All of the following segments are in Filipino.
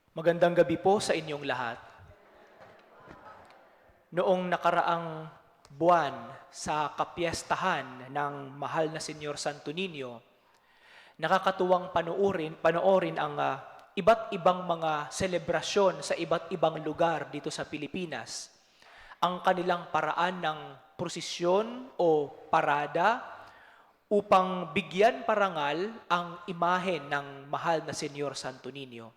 Magandang gabi po sa inyong lahat. Noong nakaraang buwan sa kapiyastahan ng mahal na Senyor Santo Niño, nakakatuwang panoorin ang iba't ibang mga selebrasyon sa iba't ibang lugar dito sa Pilipinas. Ang kanilang paraan ng prosesyon o parada upang bigyan parangal ang imahen ng mahal na Senyor Santo Niño.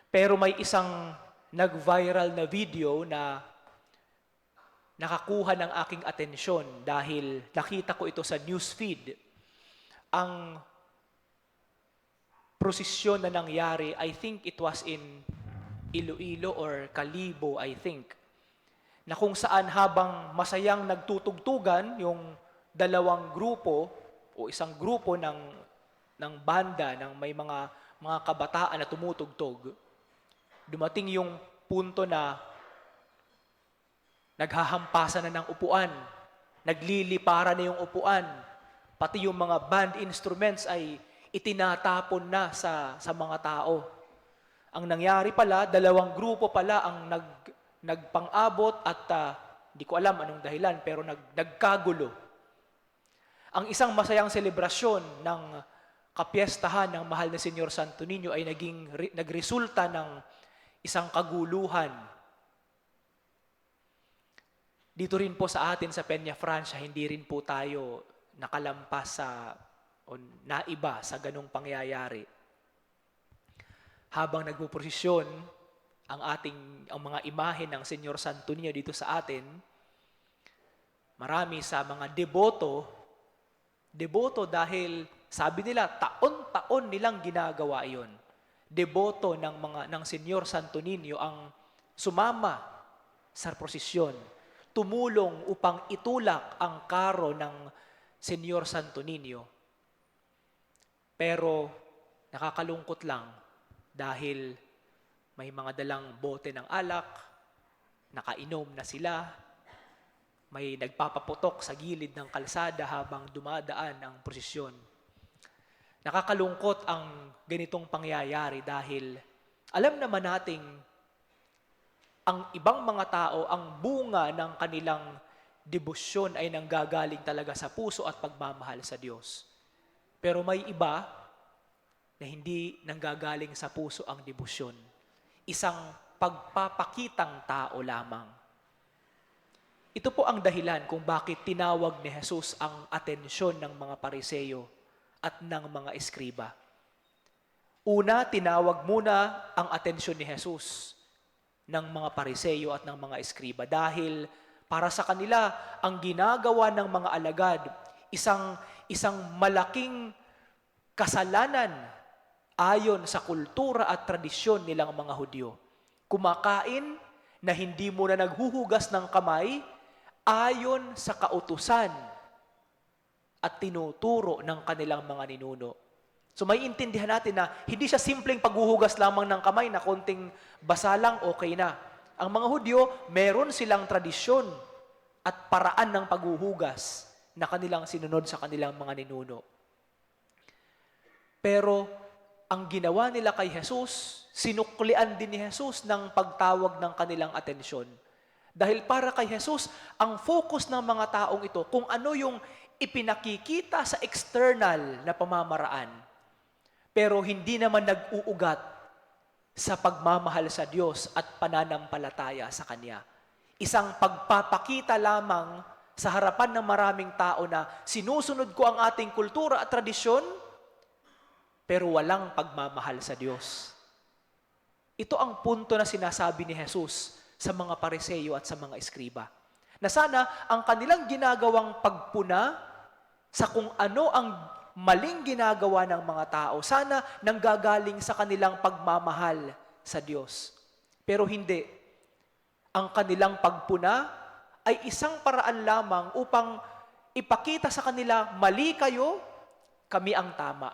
Pero may isang nag-viral na video na nakakuha ng aking atensyon dahil nakita ko ito sa newsfeed. Ang prosesyon na nangyari, I think it was in Iloilo or Calibo, I think, na kung saan habang masayang nagtutugtugan yung dalawang grupo o isang grupo ng banda ng may mga kabataan na tumutugtog, dumating yung punto na naghahampasan na ng upuan, naglilipara na yung upuan, pati yung mga band instruments ay itinatapon na sa mga tao. Ang nangyari pala, dalawang grupo pala ang nagpang-abot at di ko alam anong dahilan, pero nagkagulo. Ang isang masayang selebrasyon ng kapiyastahan ng mahal na Senyor Santo Niño ay nagresulta ng isang kaguluhan. Dito rin po sa atin sa Peñafrancia, hindi rin po tayo nakalampas o naiba sa ganong pangyayari. Habang nagpuprosesyon ang mga imahe ng Senyor Santo Niño dito sa atin, marami sa mga deboto dahil sabi nila taon-taon nilang ginagawa iyon. Deboto ng Senyor Santo Niño ang sumama sa prosesyon, tumulong upang itulak ang karo ng Senyor Santo Niño. Pero nakakalungkot lang dahil may mga dalang bote ng alak, nakainom na sila, may nagpapaputok sa gilid ng kalsada habang dumadaan ang prosesyon. Nakakalungkot ang ganitong pangyayari dahil alam naman nating ang ibang mga tao, ang bunga ng kanilang debosyon ay nanggagaling talaga sa puso at pagmamahal sa Diyos. Pero may iba na hindi nanggagaling sa puso ang debosyon. Isang pagpapakitang tao lamang. Ito po ang dahilan kung bakit tinawag ni Jesus ang atensyon ng mga Pariseyo at ng mga eskriba. Una, tinawag muna ang atensyon ni Jesus ng mga Pariseyo at ng mga eskriba dahil para sa kanila ang ginagawa ng mga alagad isang malaking kasalanan ayon sa kultura at tradisyon nilang mga Hudyo. Kumakain na hindi muna naghuhugas ng kamay ayon sa kautusan at tinuturo ng kanilang mga ninuno. So may intindihan natin na hindi siya simpleng paghuhugas lamang ng kamay na konting basa lang, okay na. Ang mga Hudyo, meron silang tradisyon at paraan ng paghuhugas na kanilang sinunod sa kanilang mga ninuno. Pero ang ginawa nila kay Jesus, sinuklian din ni Jesus ng pagtawag ng kanilang atensyon. Dahil para kay Jesus, ang focus ng mga taong ito, kung ano yung ipinakikita sa external na pamamaraan, pero hindi naman nag-uugat sa pagmamahal sa Diyos at pananampalataya sa Kanya. Isang pagpapakita lamang sa harapan ng maraming tao na sinusunod ko ang ating kultura at tradisyon, pero walang pagmamahal sa Diyos. Ito ang punto na sinasabi ni Jesus sa mga Pariseyo at sa mga eskriba. Na sana ang kanilang ginagawang pagpuna sa kung ano ang maling ginagawa ng mga tao, sana nanggagaling sa kanilang pagmamahal sa Diyos. Pero hindi. Ang kanilang pagpuna ay isang paraan lamang upang ipakita sa kanila, mali kayo, kami ang tama.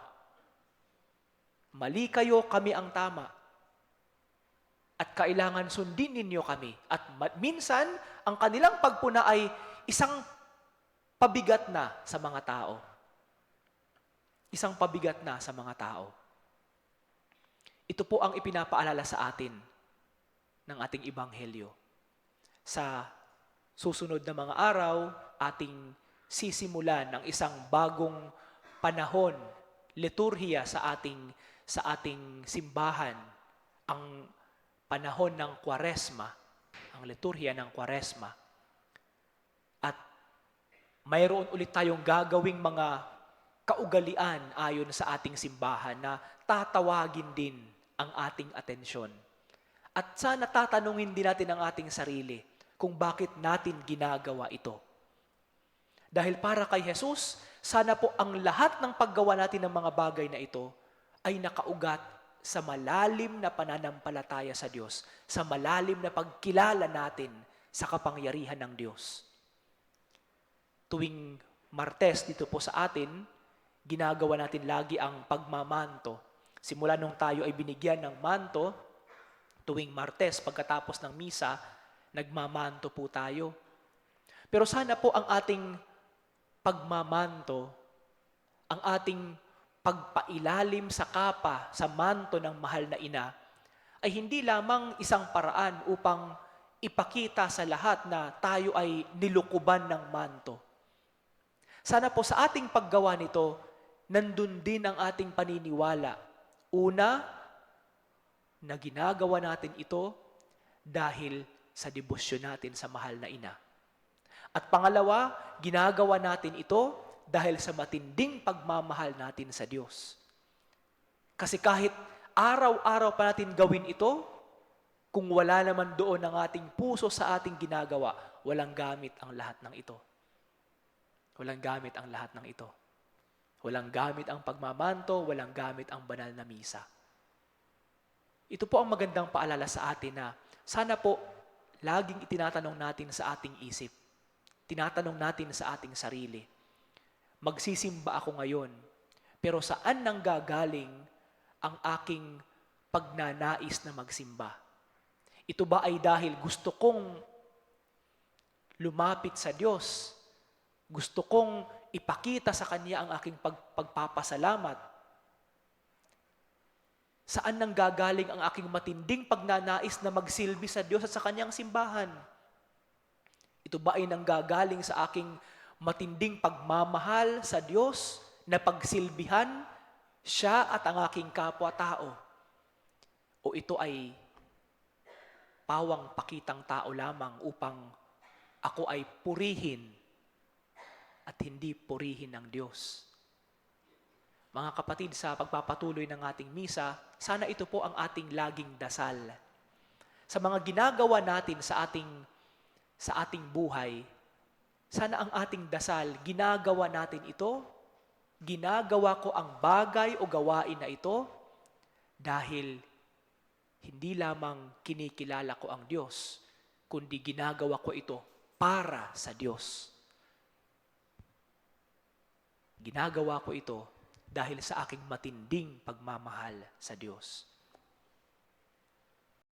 Mali kayo, kami ang tama. At kailangan sundin ninyo kami. At minsan, ang kanilang pagpuna ay isang pabigat na sa mga tao. Isang pabigat na sa mga tao. Ito po ang ipinapaalala sa atin ng ating Ebanghelyo. Sa susunod na mga araw, ating sisimulan ng isang bagong panahon, liturhiya sa ating simbahan, ang panahon ng Kwaresma, ang liturhiya ng Kwaresma. At mayroon ulit tayong gagawing mga kaugalian ayon sa ating simbahan na tatawagin din ang ating atensyon. At sana tatanungin din natin ang ating sarili kung bakit natin ginagawa ito. Dahil para kay Jesus, sana po ang lahat ng paggawa natin ng mga bagay na ito ay nakaugat sa malalim na pananampalataya sa Diyos, sa malalim na pagkilala natin sa kapangyarihan ng Diyos. Tuwing Martes dito po sa atin, ginagawa natin lagi ang pagmamanto. Simula nung tayo ay binigyan ng manto, tuwing Martes pagkatapos ng misa, nagmamanto po tayo. Pero sana po ang ating pagmamanto, ang ating pagpailalim sa kapa, sa manto ng mahal na ina, ay hindi lamang isang paraan upang ipakita sa lahat na tayo ay nilukuban ng manto. Sana po sa ating paggawa nito, nandun din ang ating paniniwala. Una, na ginagawa natin ito dahil sa debosyon natin sa mahal na ina. At pangalawa, ginagawa natin ito dahil sa matinding pagmamahal natin sa Diyos. Kasi kahit araw-araw pa natin gawin ito, kung wala naman doon ang ating puso sa ating ginagawa, walang gamit ang lahat ng ito. Walang gamit ang lahat ng ito. Walang gamit ang pagmamanto, walang gamit ang banal na misa. Ito po ang magandang paalala sa atin na sana po laging itinatanong natin sa ating isip. Tinatanong natin sa ating sarili. Magsisimba ako ngayon, pero saan nanggagaling ang aking pagnanais na magsimba? Ito ba ay dahil gusto kong lumapit sa Diyos? Gusto kong ipakita sa Kanya ang aking pagpapasalamat? Saan nanggagaling ang aking matinding pagnanais na magsilbi sa Diyos at sa Kanyang simbahan? Ito ba ay nanggagaling sa aking matinding pagmamahal sa Diyos na pagsilbihan siya at ang aking kapwa-tao? O ito ay pawang pakitang tao lamang upang ako ay purihin at hindi purihin ng Diyos? Mga kapatid, sa pagpapatuloy ng ating misa, sana ito po ang ating laging dasal. Sa mga ginagawa natin sa ating buhay, sana ang ating dasal, ginagawa natin ito, ginagawa ko ang bagay o gawain na ito dahil hindi lamang kinikilala ko ang Diyos, kundi ginagawa ko ito para sa Diyos. Ginagawa ko ito dahil sa aking matinding pagmamahal sa Diyos.